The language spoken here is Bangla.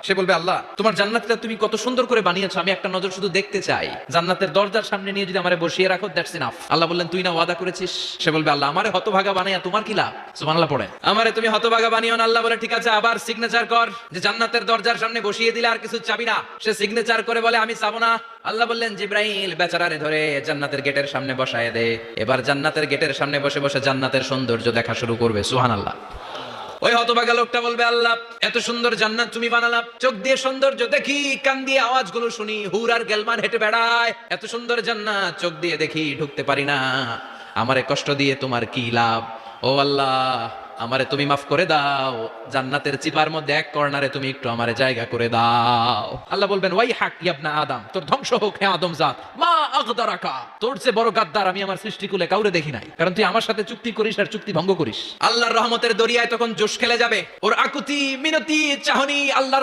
সে বলবে আল্লাহ তোমার জান্নাতটা তুমি কত সুন্দর করে বানিয়েছো, আমি একটা নজর শুধু দেখতে চাই। জান্নাতের দরজার সামনে নিয়ে যদি আমারে বসিয়ে রাখো, দ্যাটস ইনাফ। আল্লাহ বললেন তুই না ওয়াদা করেছিস। সে বলবে আল্লাহ আমারে হতভাগা বানাইয়া তোমার কি লাভ? সুবহানাল্লাহ পড়ে। আমারে তুমি হতভাগা বানিও না। আল্লাহ বলে ঠিক আছে, আবার সিগনেচার কর যে জান্নাতের দরজার সামনে বসিয়ে দিলে আর কিছু চাবি না। সে সিগনেচার করে বলে আমি চাবো না। আল্লাহ বললেন জিব্রাইল বেচারারে ধরে জান্নাতের গেটের সামনে বসায় দে। এবার জান্নাতের গেটের সামনে বসে বসে জান্নাতের সৌন্দর্য দেখা শুরু করবে। সুবহানাল্লাহ। ওই হতভাগা লোকটা বলবে আল্লাহ এত সুন্দর জান্নাত তুমি বানালাম, চোখ দিয়ে সৌন্দর্য দেখি, কান দিয়ে আওয়াজগুলো শুনি, হুর আর গেলমান হেঁটে বেড়ায়, এত সুন্দর জান্নাত চোখ দিয়ে দেখি, ঢুকতে পারি না, আমারে কষ্ট দিয়ে তোমার কি লাভ? ও আল্লাহ আমারে তুমি মাফ করে দাও, জান্নাতের চিপার মধ্যে এক কর্নারে তুমি একটু আমারে জায়গা করে দাও। আল্লাহ বলবেন ওয়াই হাক ইবনা আদম, তোর ধ্বংস হোক হে আদম জাত, মা আগদারাকা, তোর চেয়ে বড় গাদ্দার আমি আমার সৃষ্টিকুলে কাউরে দেখি নাই, কারণ তুই আমার সাথে চুক্তি করিস আর চুক্তি ভঙ্গ করিস। আল্লাহর রহমতের দরিয়ায় তখন জোশ খেলে যাবে, ওর আকুতি মিনতি চাহনি আল্লাহর